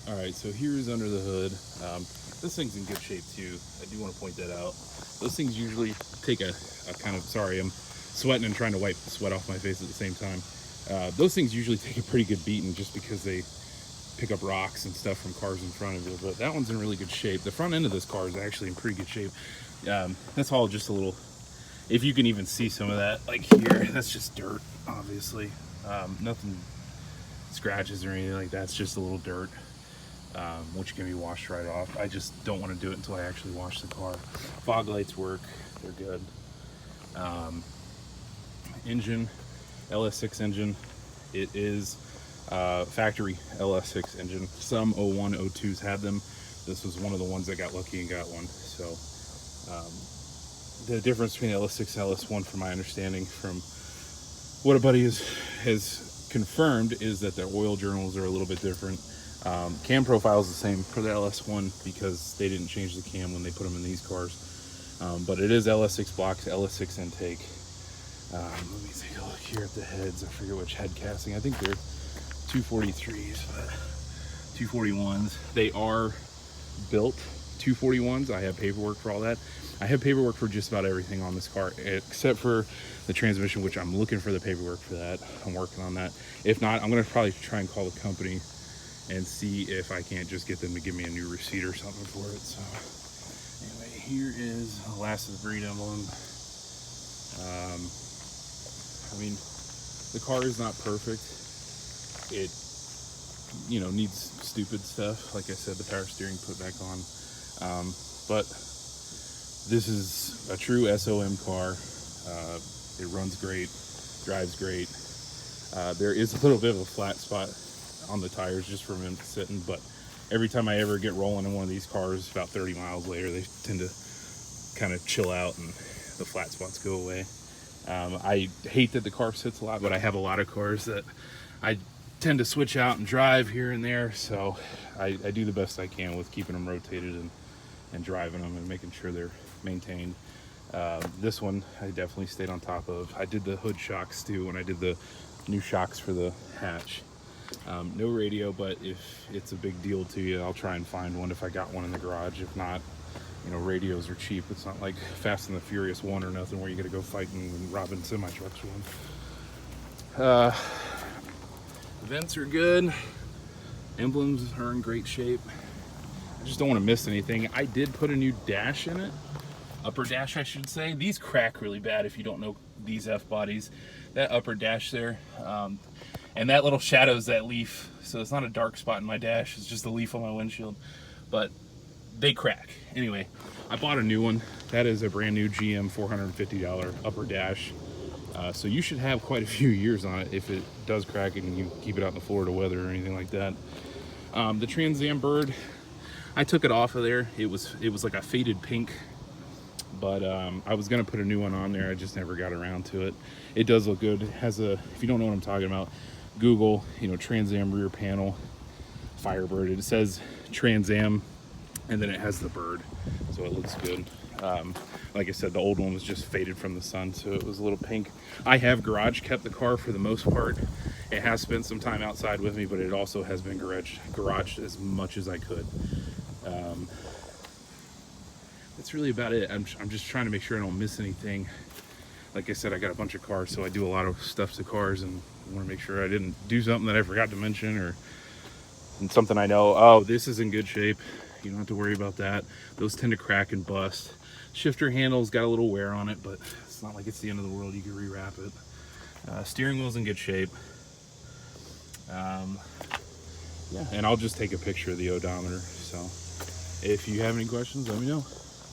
All right, so here's under the hood. This thing's in good shape too. I do want to point that out. Those things usually take a kind of, sorry, I'm sweating and trying to wipe the sweat off my face at the same time. Those things usually take a pretty good beating just because they pick up rocks and stuff from cars in front of you, but that one's in really good shape. The front end of this car is actually in pretty good shape. That's all just a little, if you can even see some of that, like here, that's just dirt, obviously. Nothing scratches or anything like that. It's just a little dirt, which can be washed right off. I just don't want to do it until I actually wash the car. Fog lights work, they're good. Engine, LS6 engine. It is factory LS6 engine. Some 01, 02s had them. This was one of the ones that got lucky and got one. So the difference between LS6 and LS1, from my understanding, from what a buddy has confirmed, is that the oil journals are a little bit different. Cam profile is the same for the LS1 because they didn't change the cam when they put them in these cars. But it is LS6 blocks, LS6 intake. Let me take a look here at the heads. I forget which head casting. I think they're 243s, but 241s. They are built 241s. I have paperwork for all that. I have paperwork for just about everything on this car except for the transmission, which I'm looking for the paperwork for that. I'm working on that. If not, I'm going to probably try and call the company and see if I can't just get them to give me a new receipt or something for it. So anyway, here is the last of the breed emblem. I mean, the car is not perfect. It, you know, needs stupid stuff. Like I said, the power steering put back on. But this is a true SOM car. It runs great, drives great. There is a little bit of a flat spot on the tires just from him sitting, but every time I ever get rolling in one of these cars, about 30 miles later, they tend to kind of chill out and the flat spots go away. I hate that the car sits a lot, but I have a lot of cars that I tend to switch out and drive here and there, so I do the best I can with keeping them rotated and driving them and making sure they're maintained. This one I definitely stayed on top of. I did the hood shocks too when I did the new shocks for the hatch. No radio, but if it's a big deal to you, I'll try and find one if I got one in the garage. If not, you know, radios are cheap. It's not like Fast and the Furious 1 or nothing where you gotta go fighting and robbing semi-trucks for one. Vents are good. Emblems are in great shape. I just don't want to miss anything. I did put a new dash in it. Upper dash, I should say. These crack really bad if you don't know these F-bodies. That upper dash there, and that little shadow is that leaf. So it's not a dark spot in my dash. It's just a leaf on my windshield. But they crack. Anyway, I bought a new one. That is a brand new GM $450 upper dash. So you should have quite a few years on it if it does crack and you keep it out in the Florida weather or anything like that. The Trans Am bird, I took it off of there. It was like a faded pink, but I was gonna put a new one on there. I just never got around to it. It does look good. It has a, if you don't know what I'm talking about, Google, you know, Trans Am rear panel, Firebird. It says Trans Am, and then it has the bird, so it looks good. Like I said, the old one was just faded from the sun, so it was a little pink. I have garage kept the car for the most part. It has spent some time outside with me, but it also has been garaged as much as I could. That's really about it. I'm just trying to make sure I don't miss anything. Like I said, I got a bunch of cars, so I do a lot of stuff to cars, and I want to make sure I didn't do something that I forgot to mention, or something I know, oh, this is in good shape. You don't have to worry about that. Those tend to crack and bust. Shifter handle's got a little wear on it, but it's not like it's the end of the world. You can rewrap it. Steering wheel's in good shape. Yeah, and I'll just take a picture of the odometer. So if you have any questions, let me know.